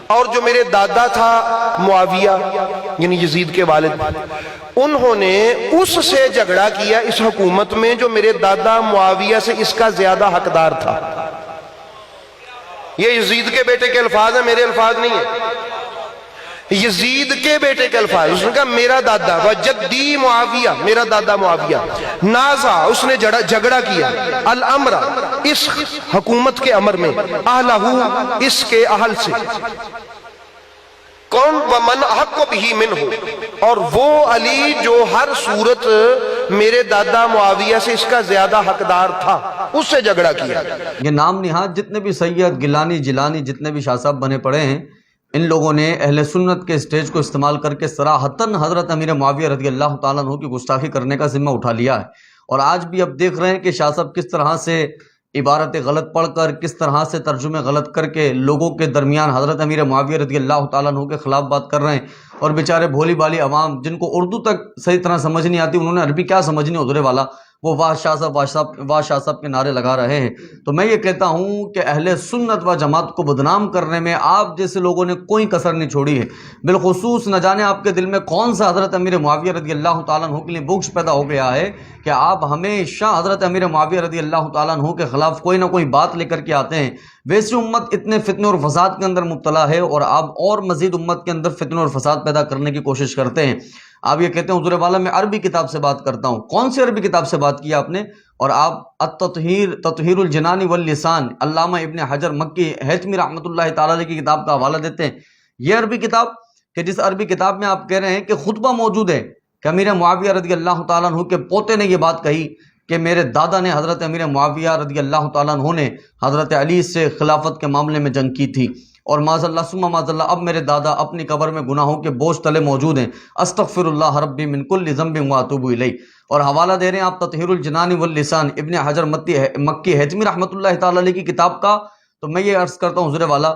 اور جو میرے دادا تھا معاویہ یعنی یزید کے والد، انہوں نے اس سے جھگڑا کیا اس حکومت میں جو میرے دادا معاویہ سے اس کا زیادہ حقدار تھا۔ یہ یزید کے بیٹے کے الفاظ ہیں، میرے الفاظ نہیں ہیں، یزید کے بیٹے کے الفاظ۔ اس نے کہا میرا دادا وجدی معاویہ، میرا دادا معاویہ نازع، اس نے جھگڑا کیا الامر، اس حکومت کے امر میں، اہلہو، اس کے اہل سے، کون؟ ومن احق بہ منہ، اور وہ علی جو ہر صورت میرے دادا معاویہ سے اس کا زیادہ حقدار تھا، اس سے جھگڑا کیا۔ یہ نام نہاد جتنے بھی سید، گیلانی، جیلانی، جتنے بھی شاہ صاحب بنے پڑے ہیں، ان لوگوں نے اہل سنت کے اسٹیج کو استعمال کر کے صراحتاً حضرت امیر معاویہ رضی اللہ تعالیٰ عنہ کی گستاخی کرنے کا ذمہ اٹھا لیا ہے۔ اور آج بھی اب دیکھ رہے ہیں کہ شاہ صاحب کس طرح سے عبارتیں غلط پڑھ کر، کس طرح سے ترجمے غلط کر کے لوگوں کے درمیان حضرت امیر معاویہ رضی اللہ تعالیٰ عنہ کے خلاف بات کر رہے ہیں۔ اور بیچارے بھولی بالی عوام جن کو اردو تک صحیح طرح سمجھ نہیں آتی، انہوں نے عربی کیا سمجھنی حضور والا، وہ واہ شاہ صاحب، واہ صاحب، واہ شاہ صاحب کے نعرے لگا رہے ہیں۔ تو میں یہ کہتا ہوں کہ اہل سنت و جماعت کو بدنام کرنے میں آپ جیسے لوگوں نے کوئی کسر نہیں چھوڑی ہے۔ بالخصوص نہ جانے آپ کے دل میں کون سا حضرت امیر معاویہ رضی اللہ تعالیٰ عنہ کے لیے بغض پیدا ہو گیا ہے کہ آپ ہمیشہ حضرت امیر معاویہ رضی اللہ تعالیٰ عنہ کے خلاف کوئی نہ کوئی بات لے کر کے آتے ہیں۔ ویسے امت اتنے فتنے اور فساد کے اندر مبتلا ہے، اور آپ اور مزید امت کے اندر فتنے اور فساد پیدا کرنے کی کوشش کرتے ہیں۔ آپ یہ کہتے ہیں حضور والا میں عربی کتاب سے بات کرتا ہوں، کون سی عربی کتاب سے بات کی آپ نے؟ اور آپ تطہیر الجنان واللسان، علامہ ابن حجر مکی ہیثمی رحمۃ اللہ تعالیٰ علیہ کی کتاب کا حوالہ دیتے ہیں۔ یہ عربی کتاب کہ جس عربی کتاب میں آپ کہہ رہے ہیں کہ خطبہ موجود ہے کہ امیر معاویہ رضی اللہ تعالیٰ عنہ کے پوتے نے یہ بات کہی کہ میرے دادا نے حضرت امیر معاویہ رضی اللہ تعالیٰ عنہ نے حضرت علی سے خلافت کے معاملے میں جنگ کی تھی، اور معاذ اللہ ثم معاذ اللہ اب میرے دادا اپنی قبر میں گناہوں کے بوجھ تلے موجود ہیں، استغفر اللہ ربی من کل ذنب واتوب الیہ۔ اور حوالہ دے رہے ہیں آپ تطہیر الجنان واللسان ابن حجر مکی ہیثمی رحمۃ اللہ تعالیٰ علیہ کی کتاب کا۔ تو میں یہ عرض کرتا ہوں حضور والا،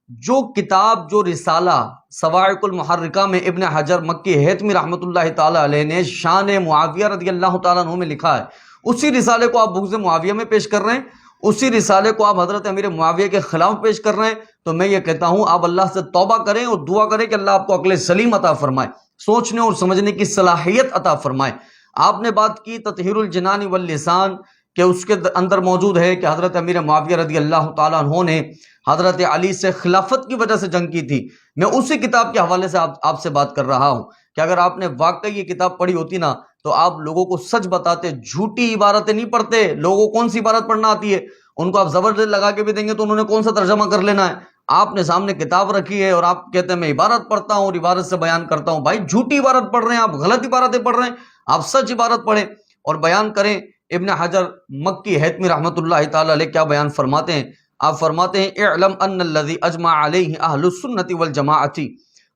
جو کتاب، جو رسالہ صواعق المحرکہ میں ابن حجر مکی ہیثمی رحمۃ اللہ تعالیٰ علیہ نے شان معاویہ رضی اللہ تعالیٰ عنہ میں لکھا ہے، اسی رسالے کو آپ بغض معاویہ میں پیش کر رہے ہیں، اسی رسالے کو آپ حضرت امیر معاویہ کے خلاف پیش کر رہے ہیں۔ تو میں یہ کہتا ہوں آپ اللہ سے توبہ کریں اور دعا کریں کہ اللہ آپ کو عقل سلیم عطا فرمائے، سوچنے اور سمجھنے کی صلاحیت عطا فرمائے۔ آپ نے بات کی تطہیر الجنان واللسان کہ اس کے اندر موجود ہے کہ حضرت امیر معاویہ رضی اللہ تعالیٰ عنہ نے حضرت علی سے خلافت کی وجہ سے جنگ کی تھی۔ میں اسی کتاب کے حوالے سے آپ سے بات کر رہا ہوں کہ اگر آپ نے واقعی یہ کتاب پڑھی ہوتی نا تو آپ لوگوں کو سچ بتاتے، جھوٹی عبارتیں نہیں پڑھتے۔ لوگوں کو کون سی عبارت پڑھنا آتی ہے؟ ان کو آپ زبردست لگا کے بھی دیں گے تو انہوں نے کون سا ترجمہ کر لینا ہے؟ آپ نے سامنے کتاب رکھی ہے اور آپ کہتے ہیں میں عبارت پڑھتا ہوں اور عبارت سے بیان کرتا ہوں۔ بھائی جھوٹی عبارت پڑھ رہے ہیں آپ، غلط عبارتیں پڑھ رہے ہیں، آپ سچ عبارت پڑھیں اور بیان کریں۔ ابن حجر مکی ہیثمی رحمۃ اللہ تعالیٰ علیہ کیا بیان فرماتے ہیں؟ آپ فرماتے ہیں اعلم ان الذی اجمع علیہ اہل السنۃ والجماعۃ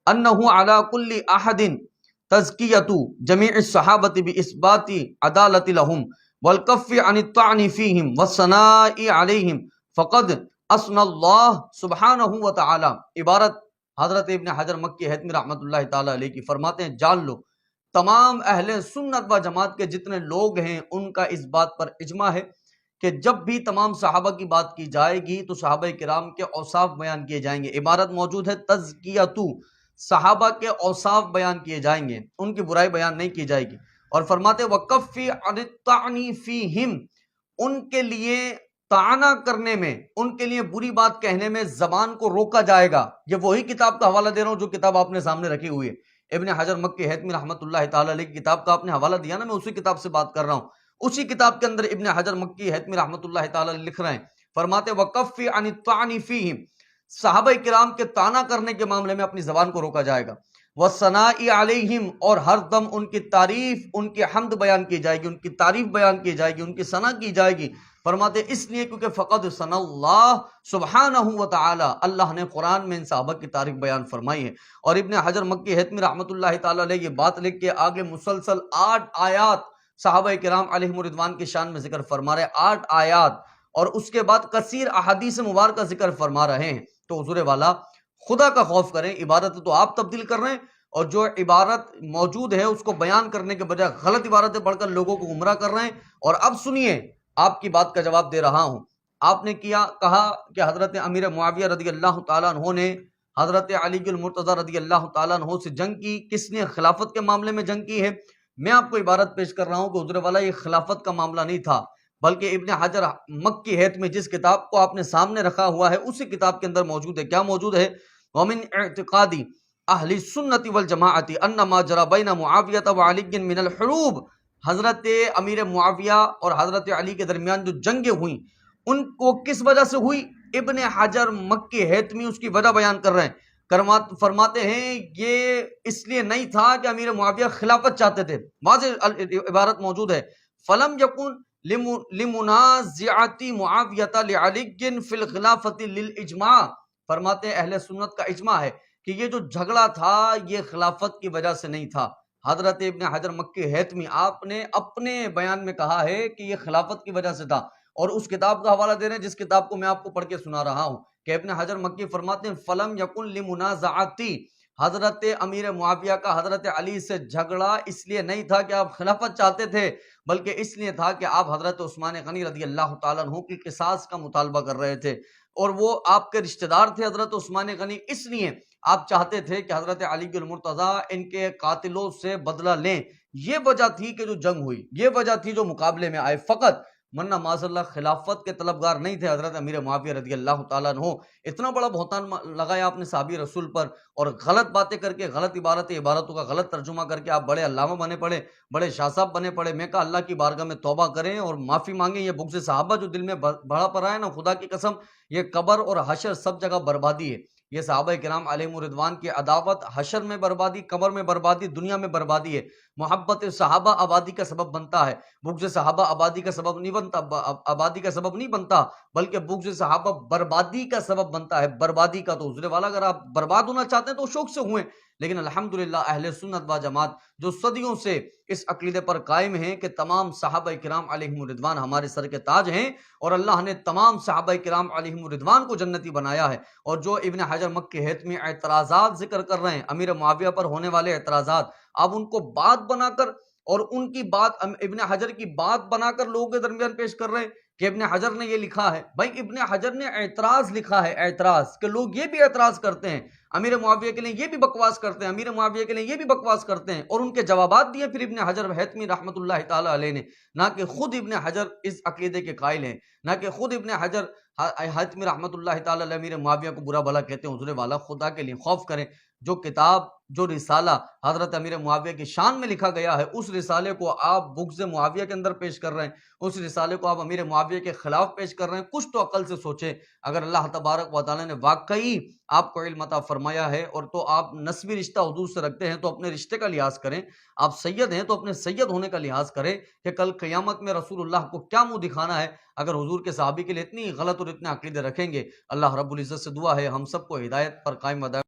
انہ علی کل احد تزکیۃ جمیع الصحابۃ باثبات عدالت لہم والکف عن الطعن فیہم والثناء علیہم فقد اثنى اللہ سبحانہ وتعالی۔ عبارت حضرت ابن حجر مکی ہیثمی رحمۃ اللہ تعالیٰ علیہ کی فرماتے ہیں جان لو تمام اہل سنت و جماعت کے جتنے لوگ ہیں ان کا اس بات پر اجماع ہے کہ جب بھی تمام صحابہ کی بات کی جائے گی تو صحابہ کرام کے اوصاف بیان کیے جائیں گے۔ عبارت موجود ہے تزکیۃ، صحابہ کے اوصاف بیان کیے جائیں گے، ان کی برائی بیان نہیں کی جائے گی۔ اور فرماتے وَقَفِّ عَنِ الطَّعْنِ فِيهِمْ، ان کے لیے طعنہ کرنے میں، ان کے لیے بری بات کہنے میں زبان کو روکا جائے گا۔ یہ وہی کتاب کا حوالہ دے رہا ہوں جو کتاب آپ نے سامنے رکھی ہوئی ہے، ابن حجر مکی ہیثمی رحمۃ اللہ تعالیٰ علیہ کی کتاب کا آپ نے حوالہ دیا نا، میں اسی کتاب سے بات کر رہا ہوں۔ اسی کتاب کے اندر ابن حجر مکی ہیثمی رحمۃ اللہ تعالیٰ علیہ لکھ رہے ہیں، فرماتے وَقَفِّ عَنِ الطَّعْنِ فِيهِمْ، صحابہ کرام کے طعنہ کرنے کے معاملے میں اپنی زبان کو روکا جائے گا۔ وَالثَّنَاءِ عَلَيْهِمْ، اور ہر دم ان کی تعریف، ان کی حمد بیان کی جائے گی، ان کی تعریف بیان کی جائے گی، ان کی ثنا کی جائے گی۔ فرماتے اس لیے کیونکہ فقد ثنى اللہ سبحانہ وتعالی، اللہ نے قرآن میں ان صحابہ کی تعریف بیان فرمائی ہے۔ اور ابن حجر مکی ہیثمی رحمۃ اللہ تعالیٰ علیہ یہ بات لکھ کے آگے مسلسل 8 آیات صحابہ کرام علیہم الرضوان کی شان میں ذکر فرما رہے ہیں، 8 آیات، اور اس کے بعد کثیر احادیث مبارکہ ذکر فرما رہے ہیں۔ تو حضور والا خدا کا خوف کریں، عبارت تو آپ تبدیل کر رہے ہیں، اور جو عبارت موجود ہے اس کو بیان کرنے کے بجائے غلط عبارتیں پڑھ کر لوگوں کو گمراہ کر رہے ہیں۔ اور اب سنیے، آپ کی بات کا جواب دے رہا ہوں۔ آپ نے کہا کہ حضرت امیر معاویہ رضی اللہ تعالیٰ عنہ نے حضرت علی المرتضی رضی اللہ تعالیٰ عنہ سے جنگ کی، کس نے خلافت کے معاملے میں جنگ کی ہے؟ میں آپ کو عبارت پیش کر رہا ہوں کہ حضور والا یہ خلافت کا معاملہ نہیں تھا، بلکہ ابن حجر مکی ہیت میں جس کتاب کو آپ نے سامنے رکھا ہوا ہے اسی کتاب کے اندر موجود ہے. کیا موجود ہے؟ ومن اعتقاد اہل سنت والجماعت ان ما جرى بین معاویہ وعلی من الحروب، حضرت امیر معاویہ اور حضرت علی کے درمیان جو جنگیں ہوئیں ان کو کس وجہ سے ہوئی؟ ابن حجر مکی ہیتمی اس کی وجہ بیان کر رہے ہیں، فرماتے ہیں یہ اس لیے نہیں تھا کہ امیر معاویہ خلافت چاہتے تھے. واضح عبارت موجود ہے، فلم یکن لمنازعۃ معاویہ لعلی فی الخلافۃ للاجماع. فرماتے ہیں اہل سنت کا اجماع ہے کہ یہ جو جھگڑا تھا یہ خلافت کی وجہ سے نہیں تھا. حضرت ابن حجر مکی ہیتمی آپ نے اپنے بیان میں کہا ہے کہ یہ خلافت کی وجہ سے تھا، اور اس کتاب کا حوالہ دے رہے ہیں جس کتاب کو میں آپ کو پڑھ کے سنا رہا ہوں کہ ابن حجر مکی فرماتے ہیں فلم یکن لمنازعتی، حضرت امیر معاویہ کا حضرت علی سے جھگڑا اس لیے نہیں تھا کہ آپ خلافت چاہتے تھے، بلکہ اس لیے تھا کہ آپ حضرت عثمان غنی رضی اللہ تعالیٰ عنہ کی قصاص کا مطالبہ کر رہے تھے، اور وہ آپ کے رشتہ دار تھے حضرت عثمان غنی، اس لیے آپ چاہتے تھے کہ حضرت علی المرتضیٰ ان کے قاتلوں سے بدلہ لیں. یہ وجہ تھی کہ جو جنگ ہوئی، یہ وجہ تھی جو مقابلے میں آئے فقط، ورنہ معاذ اللہ خلافت کے طلبگار نہیں تھے حضرت امیر معاویہ رضی اللہ تعالیٰ عنہ. اتنا بڑا بہتان لگایا آپ نے صحابی رسول پر، اور غلط باتیں کر کے، غلط عبارتوں کا غلط ترجمہ کر کے آپ بڑے علامہ بنے پڑے، بڑے شاہ صاحب بنے پڑے. میں کہا اللہ کی بارگاہ میں توبہ کریں اور معافی مانگیں. یہ بغض صحابہ جو دل میں بڑا پڑا ہے نا، خدا کی قسم یہ قبر اور حشر سب جگہ بربادی ہے. یہ صحابہ کرام علیہم الرضوان کی عداوت حشر میں بربادی، قبر میں بربادی، دنیا میں بربادی ہے. محبت صحابہ آبادی کا سبب بنتا ہے، بغض صحابہ آبادی کا سبب نہیں بنتا، آبادی کا سبب نہیں بنتا، بلکہ بغض صحابہ بربادی کا سبب بنتا ہے، بربادی کا. تو حضور والا اگر آپ برباد ہونا چاہتے ہیں تو شوق سے ہوئے، لیکن الحمدللہ اہل سنت و جماعت جو صدیوں سے اس عقیدے پر قائم ہیں کہ تمام صحابہ کرام علیہم الرضوان ہمارے سر کے تاج ہیں، اور اللہ نے تمام صحابہ کرام علیہم الرضوان کو جنتی بنایا ہے. اور جو ابن حجر مکی ہیتمی اعتراضات ذکر کر رہے ہیں امیر معاویہ پر ہونے والے اعتراضات، آپ ان کو بات بنا کر اور ان کی بات ابن حجر کی بات بنا کر لوگوں کے درمیان پیش کر رہے ہیں کہ ابن حجر نے یہ لکھا ہے. بھائی ابن حجر نے اعتراض لکھا ہے، اعتراض کہ لوگ یہ بھی اعتراض کرتے ہیں امیر معاویہ کے لیے، یہ بھی بکواس کرتے ہیں امیر معاویہ کے لیے، یہ بھی بکواس کرتے ہیں، اور ان کے جوابات دیے پھر ابن حجر ہیتمی رحمۃ اللہ تعالی علیہ نے. نہ کہ خود ابن حجر اس عقیدے کے قائل ہیں، نہ کہ خود ابن حجر ہیتمی رحمۃ اللہ تعالی علیہ امیر معاویہ کو برا بھلا کہتے ہیں. حضور والا خدا کے لیے خوف کریں. جو کتاب، جو رسالہ حضرت امیر معاویہ کی شان میں لکھا گیا ہے، اس رسالے کو آپ بغض معاویہ کے اندر پیش کر رہے ہیں، اس رسالے کو آپ امیر معاویہ کے خلاف پیش کر رہے ہیں. کچھ تو عقل سے سوچیں. اگر اللہ تبارک و تعالیٰ نے واقعی آپ کو علم عطا فرمایا ہے اور تو آپ نسبی رشتہ حضور سے رکھتے ہیں تو اپنے رشتے کا لحاظ کریں. آپ سید ہیں تو اپنے سید ہونے کا لحاظ کریں کہ کل قیامت میں رسول اللہ کو کیا منہ دکھانا ہے اگر حضور کے صحابی کے لیے اتنی غلط اور اتنے عقیدے رکھیں گے. اللہ رب العزت سے دعا ہے ہم سب کو ہدایت پر قائم